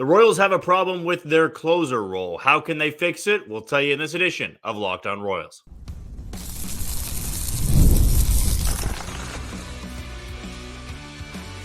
The Royals have a problem with their closer role. How can they fix it? We'll tell you in this edition of Locked On Royals.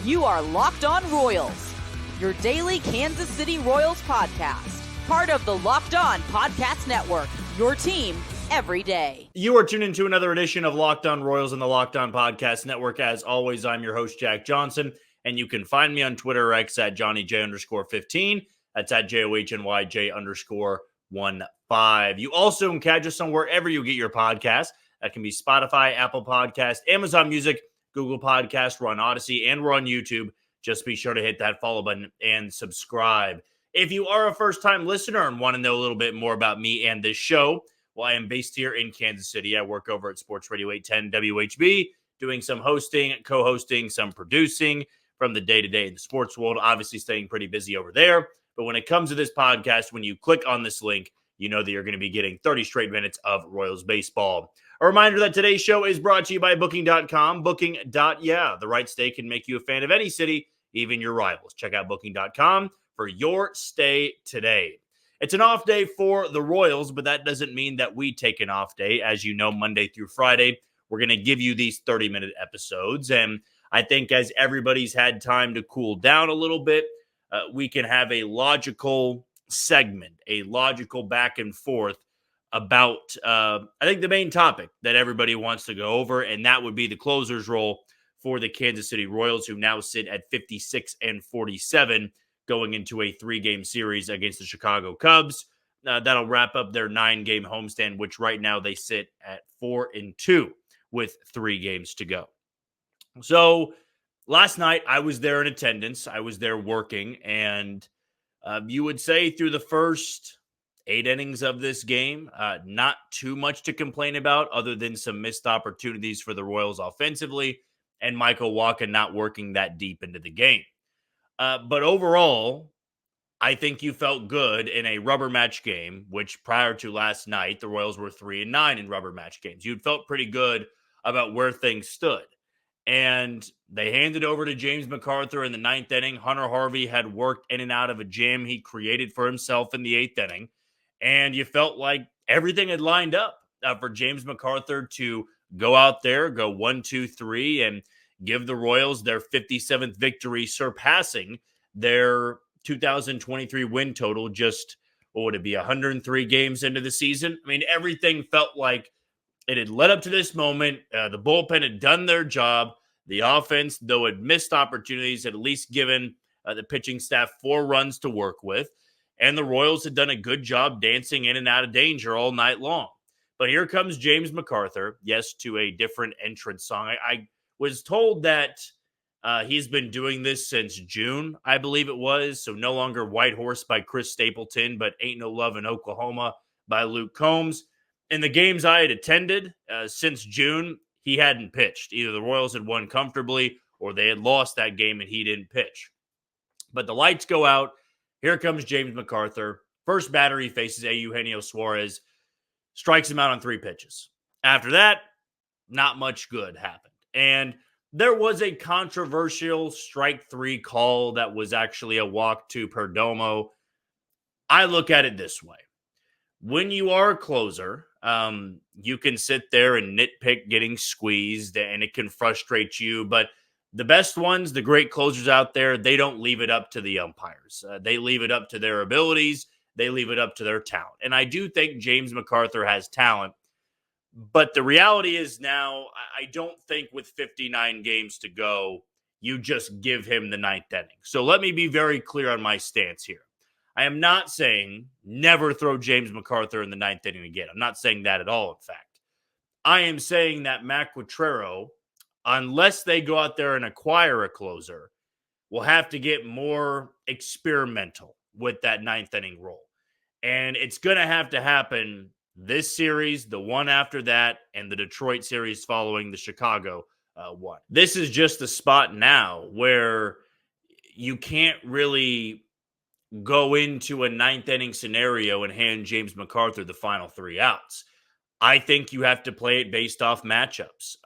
You are Locked On Royals, your daily Kansas City Royals podcast. Part of the Locked On Podcast Network, your team every day. You are tuned into another edition of Locked On Royals in the Locked On Podcast Network. As always, I'm your host, Jack Johnson, and you can find me on Twitter or X at JohnnyJ_15. That's at JOHNYJ_15. You also can catch us on wherever you get your podcasts. That can be Spotify, Apple Podcast, Amazon Music, Google Podcast. We're on Odyssey, and we're on YouTube. Just be sure to hit that follow button and subscribe. If you are a first-time listener and want to know a little bit more about me and this show, well, I am based here in Kansas City. I work over at Sports Radio 810 WHB, doing some hosting, co-hosting, some producing from the day-to-day in the sports world, obviously staying pretty busy over there. But when it comes to this podcast, when you click on this link, you know that you're going to be getting 30 straight minutes of Royals baseball. A reminder that today's show is brought to you by Booking.com. Booking.yeah, the right stay can make you a fan of any city, even your rivals. Check out Booking.com for your stay today. It's an off day for the Royals, but that doesn't mean that we take an off day. As you know, Monday through Friday, we're going to give you these 30-minute episodes. And I think as everybody's had time to cool down a little bit, we can have a logical segment, a logical back and forth about, I think, the main topic that everybody wants to go over, and that would be the closer's role for the Kansas City Royals, who now sit at 56-47, going into a 3-game series against the Chicago Cubs. That'll wrap up their 9-game homestand, which right now they sit at 4-2 with 3 games to go. So last night I was there in attendance. I was there working, and you would say through the first 8 innings of this game, not too much to complain about other than some missed opportunities for the Royals offensively and Michael Wacha not working that deep into the game. But overall, I think you felt good in a rubber match game, which prior to last night, the Royals were 3-9 in rubber match games. You'd felt pretty good about where things stood. And they handed over to James McArthur in the 9th inning. Hunter Harvey had worked in and out of a jam he created for himself in the 8th inning. And you felt like everything had lined up for James McArthur to go out there, go 1-2-3, and give the Royals their 57th victory, surpassing their 2023 win total just, what would it be, 103 games into the season? I mean, everything felt like it had led up to this moment. The bullpen had done their job. The offense, though it missed opportunities, had at least given the pitching staff 4 runs to work with. And the Royals had done a good job dancing in and out of danger all night long. But here comes James McArthur, yes, to a different entrance song. I was told that he's been doing this since June, I believe it was. So no longer White Horse by Chris Stapleton, but Ain't No Love in Oklahoma by Luke Combs. In the games I had attended since June, he hadn't pitched. Either the Royals had won comfortably or they had lost that game and he didn't pitch. But the lights go out. Here comes James McArthur. First batter he faces Eugenio Suarez. Strikes him out on 3 pitches. After that, not much good happened. And there was a controversial strike 3 call that was actually a walk to Perdomo. I look at it this way. When you are a closer, you can sit there and nitpick getting squeezed, and it can frustrate you. But the best ones, the great closers out there, they don't leave it up to the umpires. They leave it up to their abilities. They leave it up to their talent. And I do think James McArthur has talent. But the reality is now, I don't think with 59 games to go, you just give him the 9th inning. So let me be very clear on my stance here. I am not saying never throw James McArthur in the 9th inning again. I'm not saying that at all, in fact. I am saying that Matt Quatrero, unless they go out there and acquire a closer, will have to get more experimental with that 9th inning role. And it's going to happen this series, the one after that, and the Detroit series following the Chicago one. This is just the spot now where you can't really go into a 9th inning scenario and hand James McArthur the final 3 outs. I think you have to play it based off matchups.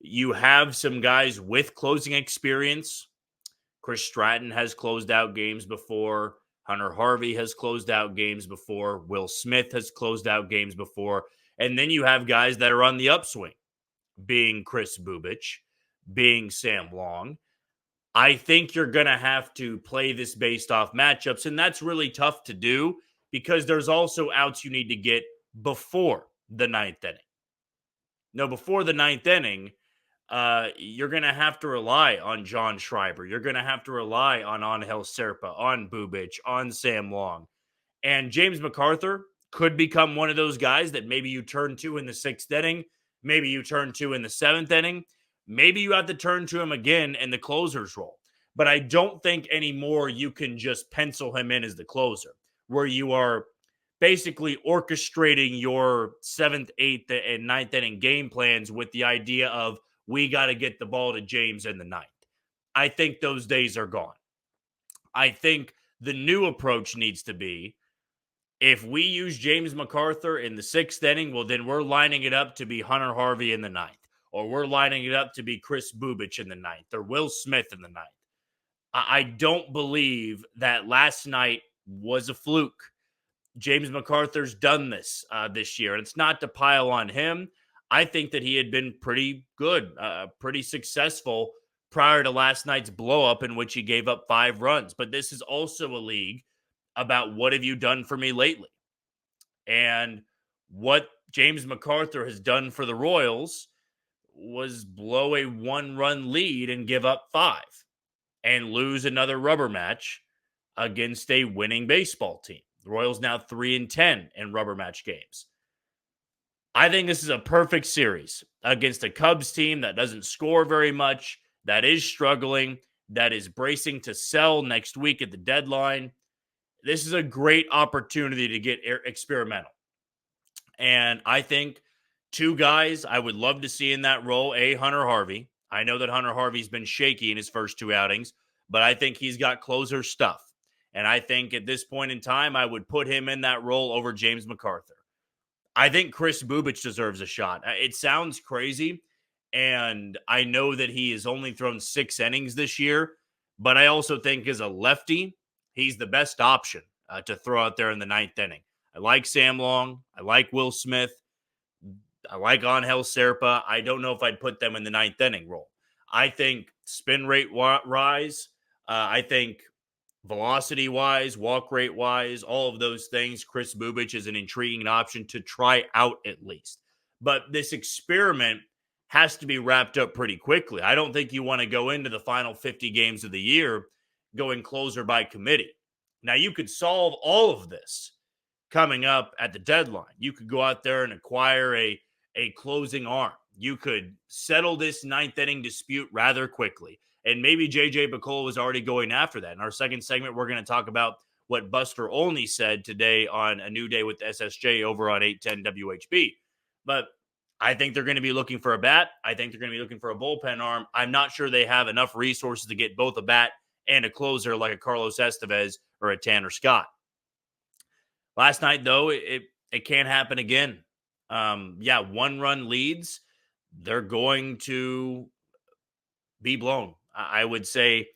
You have some guys with closing experience. Chris Stratton has closed out games before. Hunter Harvey has closed out games before. Will Smith has closed out games before. And then you have guys that are on the upswing, being Chris Bubich, being Sam Long. I think you're going to have to play this based off matchups, and that's really tough to do because there's also outs you need to get before the ninth inning. No, before the ninth inning, you're going to have to rely on John Schreiber. You're going to have to rely on Angel Serpa, on Bubich, on Sam Long. And James McArthur could become one of those guys that maybe you turn to in the sixth inning, maybe you turn to in the seventh inning, maybe you have to turn to him again in the closer's role. But I don't think anymore you can just pencil him in as the closer, where you are basically orchestrating your seventh, eighth, and ninth inning game plans with the idea of we got to get the ball to James in the ninth. I think those days are gone. I think the new approach needs to be, if we use James McArthur in the sixth inning, well, then we're lining it up to be Hunter Harvey in the ninth, or we're lining it up to be Chris Bubich in the ninth, or Will Smith in the ninth. I don't believe that last night was a fluke. James McArthur's done this this year, and it's not to pile on him. I think that he had been pretty good, pretty successful prior to last night's blow-up in which he gave up 5 runs. But this is also a league about what have you done for me lately? And what James McArthur has done for the Royals was blow a 1-run lead and give up 5 and lose another rubber match against a winning baseball team. The Royals now 3-10 in rubber match games. I think this is a perfect series against a Cubs team that doesn't score very much, that is struggling, that is bracing to sell next week at the deadline. This is a great opportunity to get experimental. And I think 2 guys I would love to see in that role, Hunter Harvey. I know that Hunter Harvey's been shaky in his first 2 outings, but I think he's got closer stuff. And I think at this point in time, I would put him in that role over James McArthur. I think Chris Bubich deserves a shot. It sounds crazy, and I know that he has only thrown 6 innings this year, but I also think as a lefty, he's the best option to throw out there in the 9th inning. I like Sam Long. I like Will Smith. I like Angel Serpa. I don't know if I'd put them in the 9th inning role. I think spin rate rise. I think velocity-wise, walk rate-wise, all of those things, Chris Bubich is an intriguing option to try out at least. But this experiment has to be wrapped up pretty quickly. I don't think you want to go into the final 50 games of the year going closer by committee. Now, you could solve all of this coming up at the deadline. You could go out there and acquire a closing arm. You could settle this 9th inning dispute rather quickly. And maybe J.J. Picoult was already going after that. In our second segment, we're going to talk about what Buster Olney said today on A New Day with SSJ over on 810 WHB. But I think they're going to be looking for a bat. I think they're going to be looking for a bullpen arm. I'm not sure they have enough resources to get both a bat and a closer like a Carlos Estevez or a Tanner Scott. Last night, though, it can't happen again. 1-run leads, they're going to be blown. I would say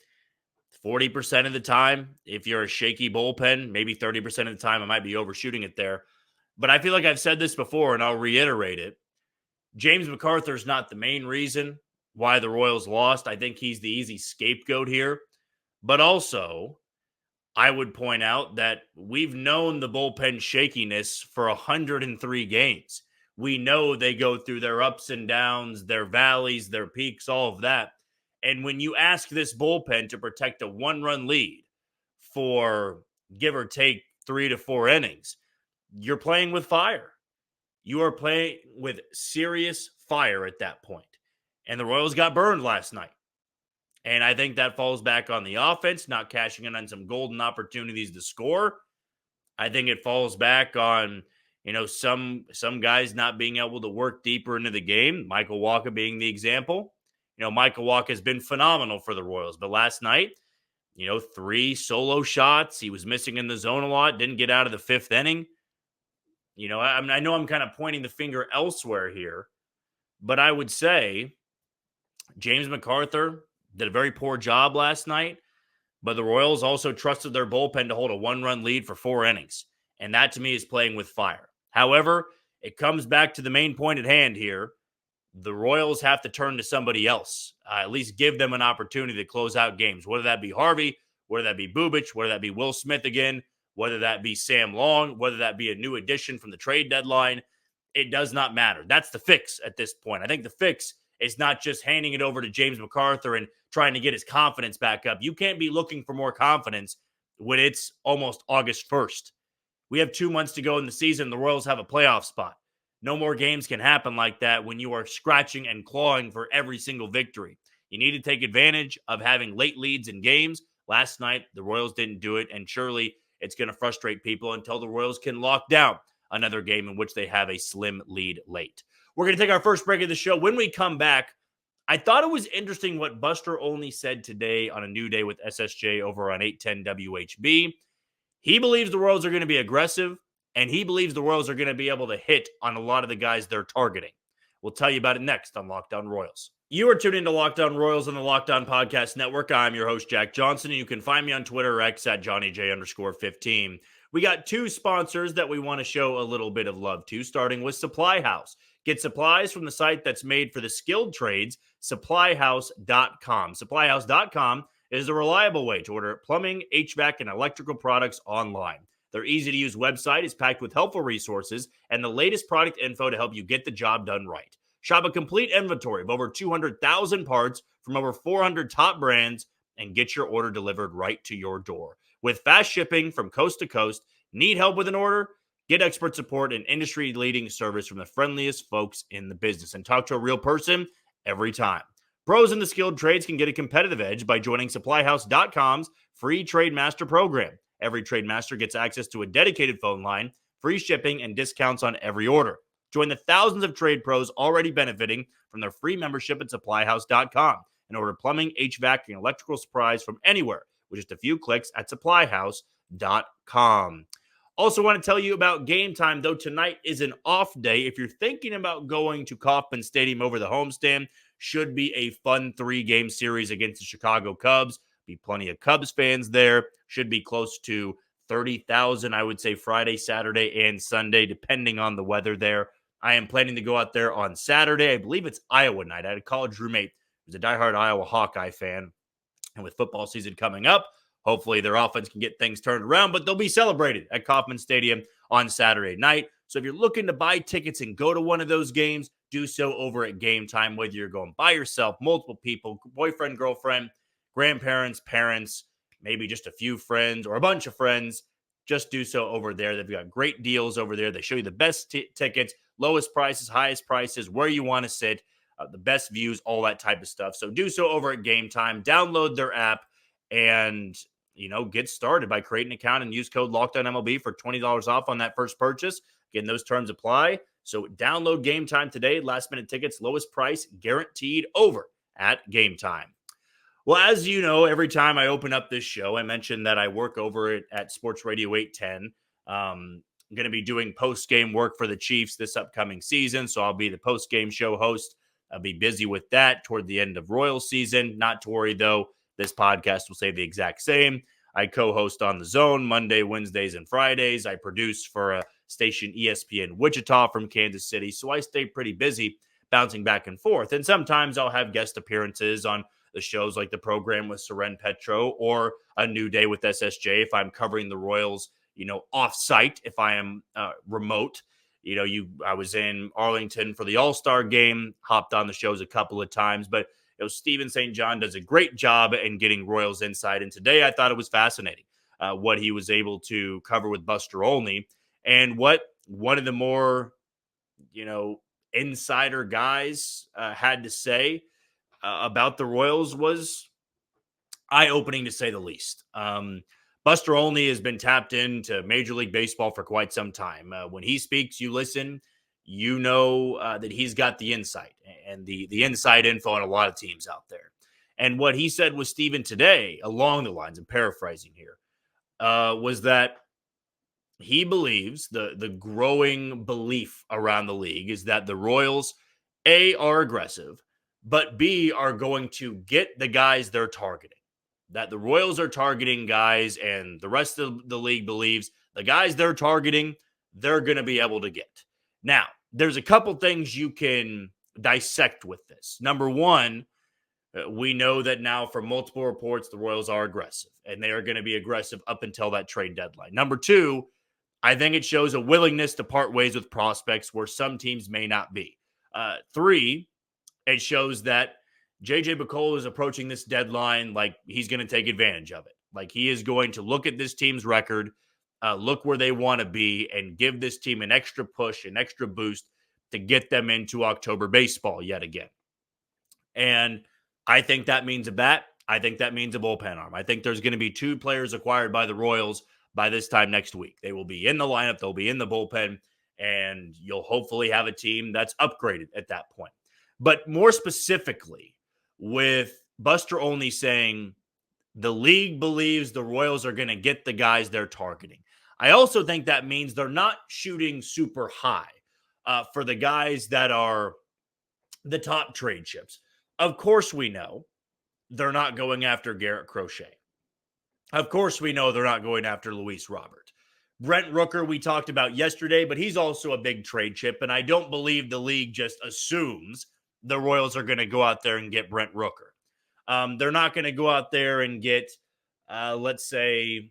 40% of the time, if you're a shaky bullpen, maybe 30% of the time, I might be overshooting it there. But I feel like I've said this before, and I'll reiterate it. James McArthur is not the main reason why the Royals lost. I think he's the easy scapegoat here. But also, I would point out that we've known the bullpen shakiness for 103 games. We know they go through their ups and downs, their valleys, their peaks, all of that. And when you ask this bullpen to protect a 1-run lead for give or take 3 to 4 innings, you're playing with fire. You are playing with serious fire at that point. And the Royals got burned last night. And I think that falls back on the offense, not cashing in on some golden opportunities to score. I think it falls back on, some guys not being able to work deeper into the game. Michael Wacha being the example. Michael Wacha has been phenomenal for the Royals. But last night, 3 solo shots. He was missing in the zone a lot. Didn't get out of the 5th inning. I know I'm kind of pointing the finger elsewhere here. But I would say James McArthur did a very poor job last night. But the Royals also trusted their bullpen to hold a 1-run lead for 4 innings. And that to me is playing with fire. However, it comes back to the main point at hand here. The Royals have to turn to somebody else, at least give them an opportunity to close out games, whether that be Harvey, whether that be Bubich, whether that be Will Smith again, whether that be Sam Long, whether that be a new addition from the trade deadline. It does not matter. That's the fix at this point. I think the fix is not just handing it over to James McArthur and trying to get his confidence back up. You can't be looking for more confidence when it's almost August 1st. We have 2 months to go in the season. The Royals have a playoff spot. No more games can happen like that when you are scratching and clawing for every single victory. You need to take advantage of having late leads in games. Last night, the Royals didn't do it, and surely it's going to frustrate people until the Royals can lock down another game in which they have a slim lead late. We're going to take our first break of the show. When we come back, I thought it was interesting what Buster Olney said today on A New Day with SSJ over on 810 WHB. He believes the Royals are going to be aggressive, and he believes the Royals are going to be able to hit on a lot of the guys they're targeting. We'll tell you about it next on Locked On Royals. You are tuned into Locked On Royals on the Locked On Podcast Network. I'm your host, Jack Johnson, and you can find me on Twitter or X at JohnnyJ_15. We got 2 sponsors that we want to show a little bit of love to, starting with SupplyHouse. Get supplies from the site that's made for the skilled trades, SupplyHouse.com. SupplyHouse.com is a reliable way to order plumbing, HVAC, and electrical products online. Their easy-to-use website is packed with helpful resources and the latest product info to help you get the job done right. Shop a complete inventory of over 200,000 parts from over 400 top brands and get your order delivered right to your door. With fast shipping from coast to coast, need help with an order? Get expert support and industry-leading service from the friendliest folks in the business, and talk to a real person every time. Pros in the skilled trades can get a competitive edge by joining SupplyHouse.com's free Trade Master program. Every Trade Master gets access to a dedicated phone line, free shipping, and discounts on every order. Join the thousands of trade pros already benefiting from their free membership at SupplyHouse.com and order plumbing, HVAC, and electrical supplies from anywhere with just a few clicks at SupplyHouse.com. Also want to tell you about Game Time, though tonight is an off day. If you're thinking about going to Kauffman Stadium over the homestand, should be a fun 3-game series against the Chicago Cubs. Be plenty of Cubs fans there. Should be close to 30,000, I would say, Friday, Saturday, and Sunday, depending on the weather there. I am planning to go out there on Saturday. I believe it's Iowa night. I had a college roommate who's a diehard Iowa Hawkeye fan. And with football season coming up, hopefully their offense can get things turned around, but they'll be celebrated at Kauffman Stadium on Saturday night. So if you're looking to buy tickets and go to one of those games, do so over at Game Time, whether you're going by yourself, multiple people, boyfriend, girlfriend, grandparents, parents, maybe just a few friends or a bunch of friends. Just do so over there. They've got great deals over there. They show you the best tickets, lowest prices, highest prices, where you want to sit, the best views, all that type of stuff. So do so over at Game Time. Download their app and, get started by creating an account and use code LOCKEDONMLB for $20 off on that first purchase. Again, those terms apply. So download Game Time today. Last minute tickets, lowest price guaranteed over at Game Time. Well, as you know, every time I open up this show, I mention that I work over at Sports Radio 810. I'm going to be doing post-game work for the Chiefs this upcoming season, so I'll be the post-game show host. I'll be busy with that toward the end of Royals season. Not to worry, though. This podcast will say the exact same. I co-host on The Zone Monday, Wednesdays, and Fridays. I produce for a station ESPN Wichita from Kansas City, so I stay pretty busy bouncing back and forth. And sometimes I'll have guest appearances on the shows like the program with Soren Petro or A New Day with SSJ if I'm covering the Royals, off-site, if I am remote. I was in Arlington for the All-Star game, hopped on the shows a couple of times, but Steven St. John does a great job in getting Royals insight. And today I thought it was fascinating what he was able to cover with Buster Olney, and what one of the more, insider guys had to say about the Royals was eye-opening, to say the least. Buster Olney has been tapped into Major League Baseball for quite some time. When he speaks, you listen. You know that he's got the insight and the inside info on a lot of teams out there. And what he said with Steven today, along the lines, I'm paraphrasing here, was that he believes the growing belief around the league is that the Royals, A, are aggressive, but B, are going to get the guys they're targeting. that the Royals are targeting guys and the rest of the league believes the guys they're targeting, they're going to be able to get. Now, there's a couple things you can dissect with this. Number one, we know that now from multiple reports, the Royals are aggressive, and they are going to be aggressive up until that trade deadline. Number two, I think it shows a willingness to part ways with prospects where some teams may not be. Three, it shows that J.J. Picollo is approaching this deadline like he's going to take advantage of it. Like he is going to look at this team's record, look where they want to be, and give this team an extra push, an extra boost to get them into October baseball yet again. And I think that means a bat. I think that means a bullpen arm. I think there's going to be 2 players acquired by the Royals by this time next week. They will be in the lineup. They'll be in the bullpen, and you'll hopefully have a team that's upgraded at that point. But more specifically, with Buster Olney saying the league believes the Royals are going to get the guys they're targeting, I also think that means they're not shooting super high for the guys that are the top trade chips. Of course, we know they're not going after Garrett Crochet. Of course, we know they're not going after Luis Robert. Brent Rooker, we talked about yesterday, but he's also a big trade chip, and I don't believe the league just assumes the Royals are going to go out there and get Brent Rooker. They're not going to go out there and get, let's say,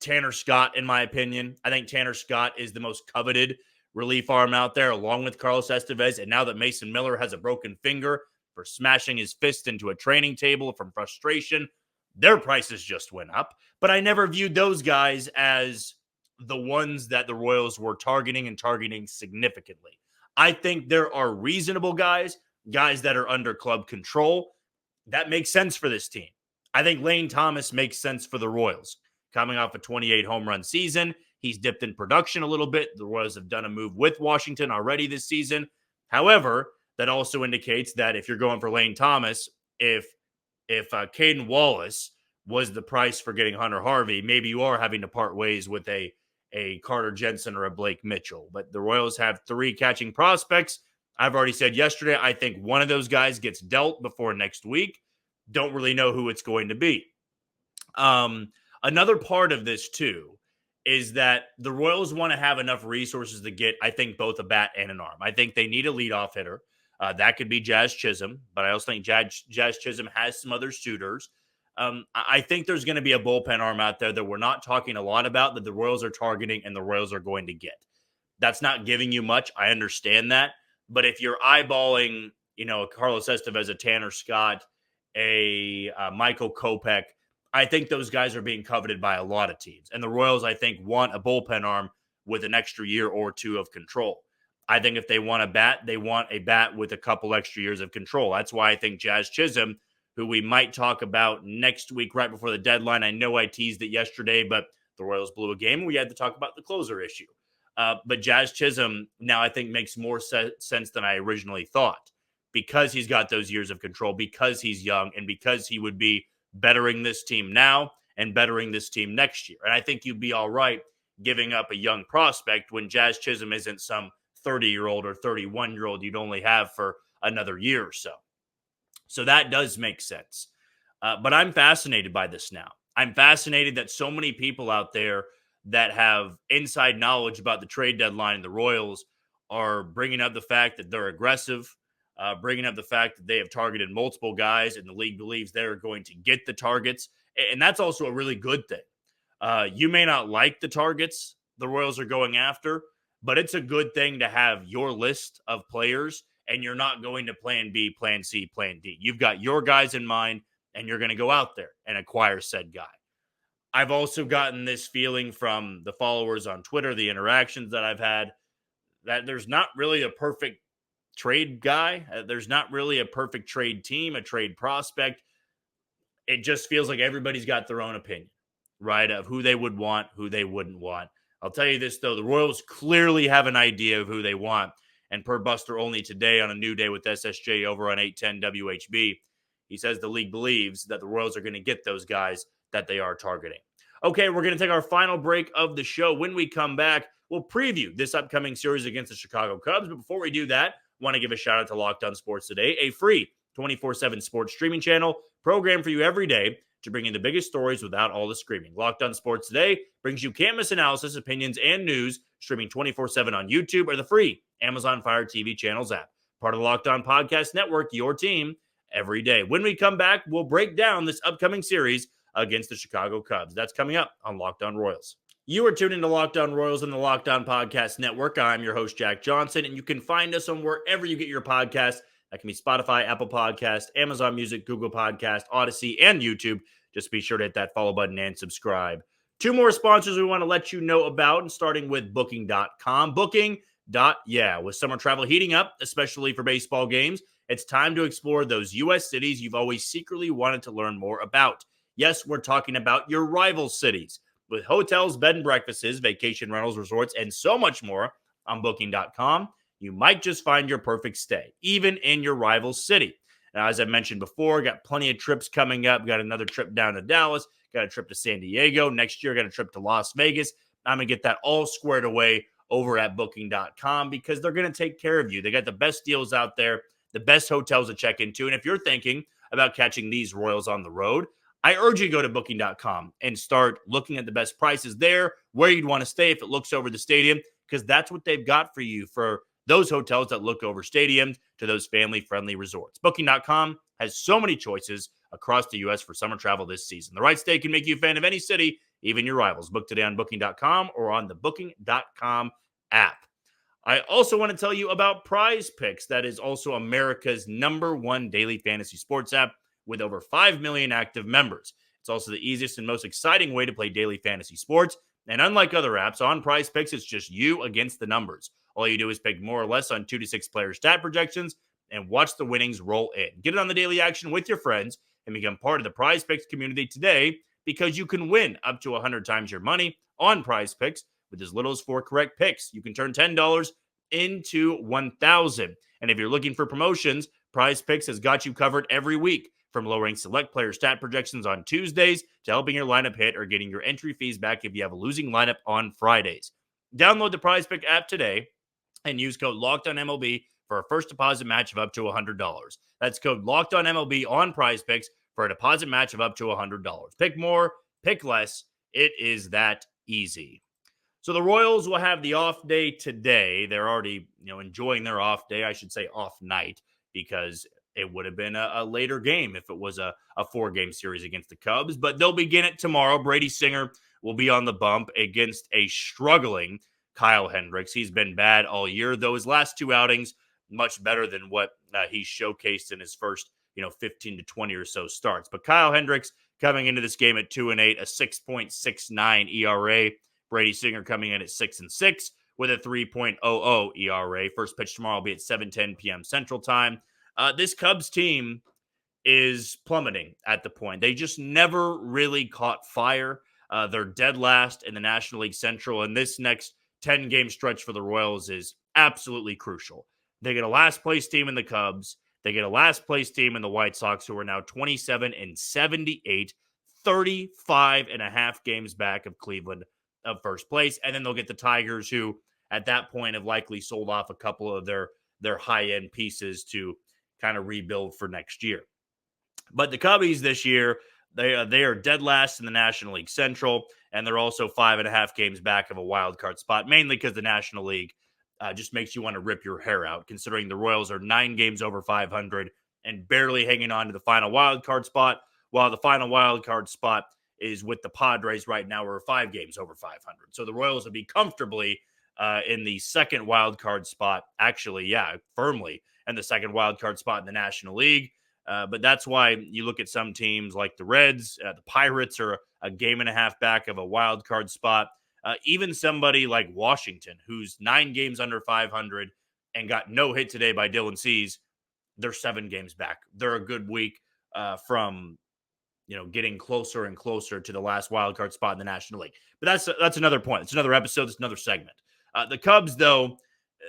Tanner Scott, in my opinion. I think Tanner Scott is the most coveted relief arm out there, along with Carlos Estevez. And now that Mason Miller has a broken finger for smashing his fist into a training table from frustration, their prices just went up. But I never viewed those guys as the ones that the Royals were targeting and targeting significantly. I think there are reasonable guys that are under club control. That makes sense for this team. I think Lane Thomas makes sense for the Royals. Coming off a 28 home run season, he's dipped in production a little bit. The Royals have done a move with Washington already this season. However, that also indicates that if you're going for Lane Thomas, if Caden Wallace was the price for getting Hunter Harvey, maybe you are having to part ways with a Carter Jensen or a Blake Mitchell. But the Royals have 3 catching prospects. I've already said yesterday, I think one of those guys gets dealt before next week. Don't really know who it's going to be. Another part of this, too, is that the Royals want to have enough resources to get, I think, both a bat and an arm. I think they need a leadoff hitter. That could be Jazz Chisholm, but I also think Jazz Chisholm has some other suitors. I think there's going to be a bullpen arm out there that we're not talking a lot about that the Royals are targeting and the Royals are going to get. That's not giving you much. I understand that. But if you're eyeballing, Carlos Estevez, a Tanner Scott, a Michael Kopech, I think those guys are being coveted by a lot of teams. And the Royals, I think, want a bullpen arm with an extra year or 2 of control. I think if they want a bat, they want a bat with a couple extra years of control. That's why I think Jazz Chisholm, who we might talk about next week right before the deadline. I know I teased it yesterday, but the Royals blew a game. We had to talk about the closer issue. But Jazz Chisholm now I think makes more sense than I originally thought because he's got those years of control, because he's young, and because he would be bettering this team now and bettering this team next year. And I think you'd be all right giving up a young prospect when Jazz Chisholm isn't some 30-year-old or 31-year-old you'd only have for another year or so. So that does make sense. But I'm fascinated by this now. I'm fascinated that so many people out there that have inside knowledge about the trade deadline and the Royals are bringing up the fact that they're aggressive, bringing up the fact that they have targeted multiple guys and the league believes they're going to get the targets. And that's also a really good thing. You may not like the targets the Royals are going after, but it's a good thing to have your list of players and you're not going to plan B, plan C, plan D. You've got your guys in mind and you're going to go out there and acquire said guy. I've also gotten this feeling from the followers on Twitter, the interactions that I've had, that there's not really a perfect trade guy. There's not really a perfect trade team, a trade prospect. It just feels like everybody's got their own opinion, right, of who they would want, who they wouldn't want. I'll tell you this, though. The Royals clearly have an idea of who they want. And per Buster Olney today on A New Day with SSJ over on 810 WHB, he says the league believes that the Royals are going to get those guys that they are targeting. Okay, we're going to take our final break of the show. When we come back, we'll preview this upcoming series against the Chicago Cubs. But before we do that, I want to give a shout out to Locked On Sports Today, a free 24/7 sports streaming channel program for you every day to bring in the biggest stories without all the screaming. Locked On Sports Today brings you can't-miss analysis, opinions, and news, streaming 24/7 on YouTube or the free Amazon Fire TV channels app. Part of the Locked On Podcast Network, your team every day. When we come back, we'll break down this upcoming series against the Chicago Cubs. That's coming up on Locked On Royals. You are tuned into Locked On Royals on the Locked On Podcast Network. I'm your host, Jack Johnson, and you can find us on wherever you get your podcasts. That can be Spotify, Apple Podcast, Amazon Music, Google Podcast, Odyssey, and YouTube. Just be sure to hit that follow button and subscribe. Two more sponsors we want to let you know about, and starting with Booking.com. With summer travel heating up, especially for baseball games, it's time to explore those U.S. cities you've always secretly wanted to learn more about. Yes, we're talking about your rival cities. With hotels, bed and breakfasts, vacation rentals, resorts, and so much more on Booking.com, you might just find your perfect stay, even in your rival city. Now, as I mentioned before, got plenty of trips coming up. Got another trip down to Dallas, got a trip to San Diego. Next year, got a trip to Las Vegas. I'm going to get that all squared away over at Booking.com because they're going to take care of you. They got the best deals out there, the best hotels to check into. And if you're thinking about catching these Royals on the road, I urge you to go to Booking.com and start looking at the best prices there, where you'd want to stay if it looks over the stadium, because that's what they've got for you for those hotels that look over stadiums to those family-friendly resorts. Booking.com has so many choices across the U.S. for summer travel this season. The right stay can make you a fan of any city, even your rivals. Book today on Booking.com or on the Booking.com app. I also want to tell you about PrizePicks. That is also America's #1 daily fantasy sports app with over 5 million active members. It's also the easiest and most exciting way to play daily fantasy sports. And unlike other apps, on PrizePicks, it's just you against the numbers. All you do is pick more or less on 2 to 6 player stat projections and watch the winnings roll in. Get it on the daily action with your friends and become part of the PrizePicks community today, because you can win up to 100 times your money on PrizePicks with as little as 4 correct picks. You can turn $10 into $1,000. And if you're looking for promotions, PrizePicks has got you covered every week, from lowering select player stat projections on Tuesdays to helping your lineup hit or getting your entry fees back if you have a losing lineup on Fridays. Download the PrizePick app today and use code LOCKEDONMLB for a first deposit match of up to $100. That's code LOCKEDONMLB on PrizePicks for a deposit match of up to $100. Pick more, pick less. It is that easy. So the Royals will have the off day today. They're already, enjoying their off day. I should say off night, because it would have been a later game if it was a 4-game series against the Cubs. But they'll begin it tomorrow. Brady Singer will be on the bump against a struggling Kyle Hendricks. He's been bad all year, though his last 2 outings much better than what he showcased in his first 15 to 20 or so starts. But Kyle Hendricks coming into this game at 2-8, a 6.69 ERA. Brady Singer coming in at 6-6 with a 3.00 ERA. First pitch tomorrow will be at 7:10 p.m. Central Time. This Cubs team is plummeting at the point. They just never really caught fire. They're dead last in the National League Central, and this next 10-game stretch for the Royals is absolutely crucial. They get a last-place team in the Cubs. They get a last-place team in the White Sox, who are now 27-78, 35.5 games back of Cleveland of first place. And then they'll get the Tigers, who at that point have likely sold off a couple of their high-end pieces to kind of rebuild for next year. But the Cubbies this year, they are dead last in the National League Central, and they're also 5.5 games back of a wild card spot, mainly because the National League just makes you want to rip your hair out, considering the Royals are 9 games over 500 and barely hanging on to the final wild card spot, while the final wild card spot is with the Padres right now, who are 5 games over 500. So the Royals would be comfortably in the second wild card spot, firmly in the second wild card spot in the National League. But that's why you look at some teams like the Reds, the Pirates are a game and a half back of a wild card spot. Even somebody like Washington, who's 9 games under 500 and got no hit today by Dylan Cease, they're 7 games back. They're a good week from getting closer and closer to the last wild card spot in the National League. But that's another point. It's another episode. It's another segment. The Cubs, though,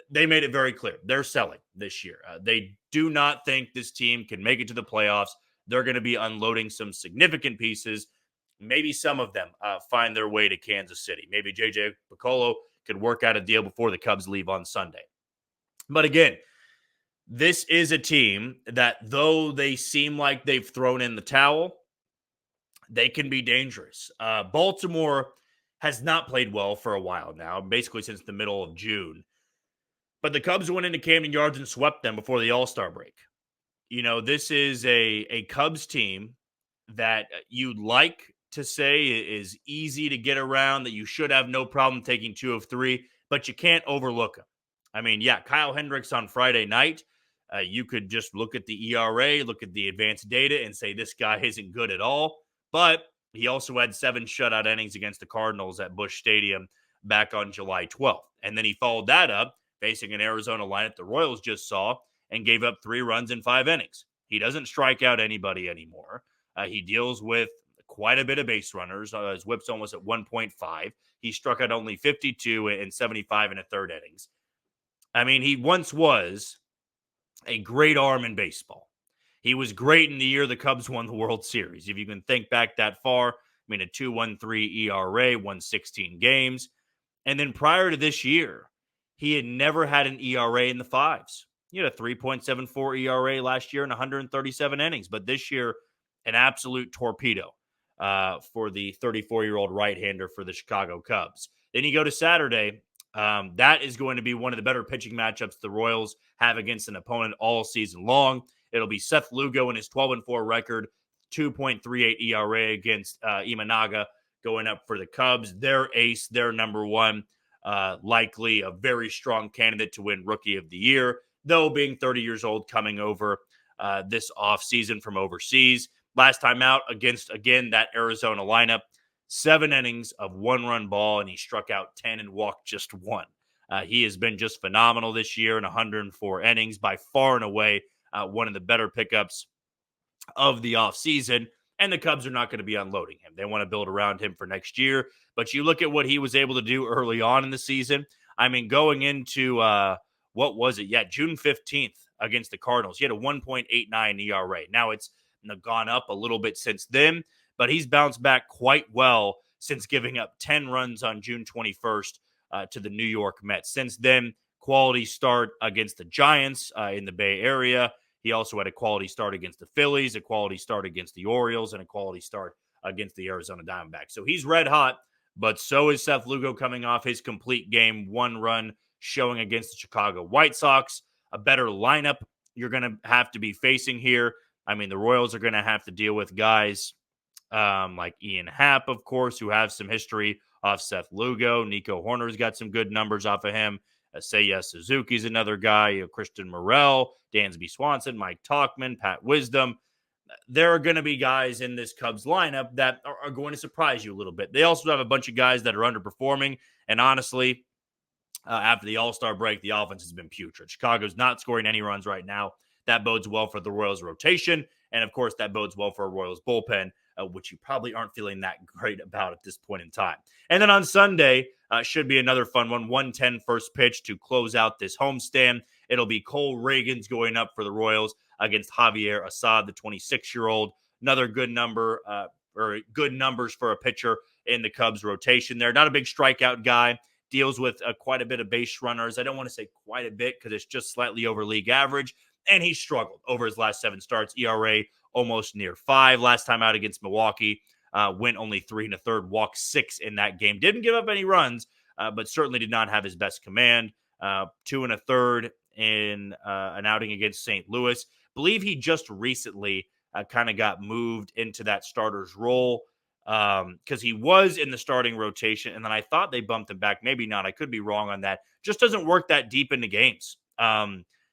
they made it very clear. They're selling this year. They do not think this team can make it to the playoffs. They're going to be unloading some significant pieces. Maybe some of them find their way to Kansas City. Maybe J.J. Piccolo could work out a deal before the Cubs leave on Sunday. But again, this is a team that, though they seem like they've thrown in the towel, they can be dangerous. Baltimore has not played well for a while now, basically since the middle of June. But the Cubs went into Camden Yards and swept them before the All-Star break. You know, this is a Cubs team that you'd like to say is easy to get around, that you should have no problem taking 2 of 3, but you can't overlook them. I mean, yeah, Kyle Hendricks on Friday night, you could just look at the ERA, look at the advanced data, and say this guy isn't good at all. But he also had 7 shutout innings against the Cardinals at Busch Stadium back on July 12th. And then he followed that up facing an Arizona lineup the Royals just saw and gave up 3 runs in 5 innings. He doesn't strike out anybody anymore. He deals with quite a bit of base runners. His whip's almost at 1.5. He struck out only 52 and 75 in a third innings. I mean, he once was a great arm in baseball. He was great in the year the Cubs won the World Series. If you can think back that far, I mean, a 2.13 ERA, won 16 games. And then prior to this year, he had never had an ERA in the 5s. He had a 3.74 ERA last year in 137 innings. But this year, an absolute torpedo for the 34-year-old right-hander for the Chicago Cubs. Then you go to Saturday. That is going to be one of the better pitching matchups the Royals have against an opponent all season long. It'll be Seth Lugo and his 12-4 record, 2.38 ERA against Imanaga going up for the Cubs. Their ace, their number one, likely a very strong candidate to win Rookie of the Year, though being 30 years old coming over this offseason from overseas. Last time out against, again, that Arizona lineup, 7 innings of 1-run ball, and he struck out 10 and walked just 1. He has been just phenomenal this year in 104 innings, by far and away one of the better pickups of the offseason. And the Cubs are not going to be unloading him. They want to build around him for next year. But you look at what he was able to do early on in the season. I mean, going into, what was it? Yeah, June 15th against the Cardinals. He had a 1.89 ERA. Now it's gone up a little bit since then, but he's bounced back quite well since giving up 10 runs on June 21st to the New York Mets. Since then, quality start against the Giants in the Bay Area. He also had a quality start against the Phillies, a quality start against the Orioles, and a quality start against the Arizona Diamondbacks. So he's red hot, but so is Seth Lugo coming off his complete game 1-run showing against the Chicago White Sox. A better lineup you're going to have to be facing here. I mean, the Royals are going to have to deal with guys like Ian Happ, of course, who have some history off Seth Lugo. Nico Horner's got some good numbers off of him. Seiya Suzuki's another guy. Christian Morel, Dansby Swanson, Mike Tauchman, Pat Wisdom. There are going to be guys in this Cubs lineup that are going to surprise you a little bit. They also have a bunch of guys that are underperforming. And honestly, after the All-Star break, the offense has been putrid. Chicago's not scoring any runs right now. That bodes well for the Royals' rotation. And, of course, that bodes well for a Royals bullpen, which you probably aren't feeling that great about at this point in time. And then on Sunday, should be another fun one. 1:10 first pitch to close out this homestand. It'll be Cole Reagans going up for the Royals against Javier Assad, the 26-year-old. Another good number or good numbers for a pitcher in the Cubs rotation there. Not a big strikeout guy. Deals with quite a bit of base runners. I don't want to say quite a bit because it's just slightly over league average. And he struggled over his last 7 starts. ERA almost near 5. Last time out against Milwaukee, went only 3 1/3, walked 6 in that game. Didn't give up any runs, but certainly did not have his best command. 2 1/3 in an outing against St. Louis. Believe he just recently kind of got moved into that starter's role because he was in the starting rotation, and then I thought they bumped him back. Maybe not. I could be wrong on that. Just doesn't work that deep into games.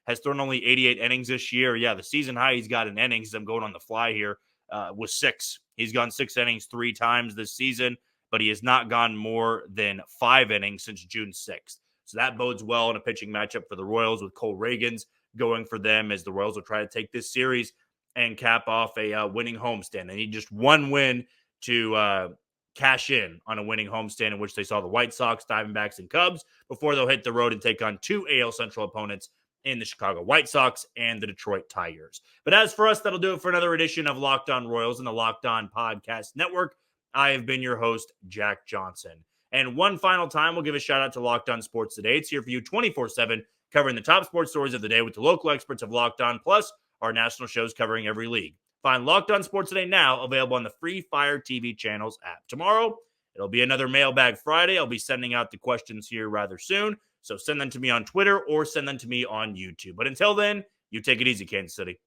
Has thrown only 88 innings this year. Yeah, the season high he's got in innings, I'm going on the fly here, was 6. He's gone 6 innings 3 times this season, but he has not gone more than 5 innings since June 6th. So that bodes well in a pitching matchup for the Royals with Cole Reagans going for them as the Royals will try to take this series and cap off a winning homestand. They need just one win to cash in on a winning homestand in which they saw the White Sox, Diamondbacks, and Cubs before they'll hit the road and take on 2 AL Central opponents in the Chicago White Sox and the Detroit Tigers. But as for us, that'll do it for another edition of Locked On Royals and the Locked On Podcast Network. I have been your host, Jack Johnson. And one final time, we'll give a shout out to Locked On Sports Today. It's here for you 24/7, covering the top sports stories of the day with the local experts of Locked On, plus our national shows covering every league. Find Locked On Sports Today now, available on the free Fire TV channels app. Tomorrow, it'll be another Mailbag Friday. I'll be sending out the questions here rather soon, so send them to me on Twitter or send them to me on YouTube. But until then, you take it easy, Kansas City.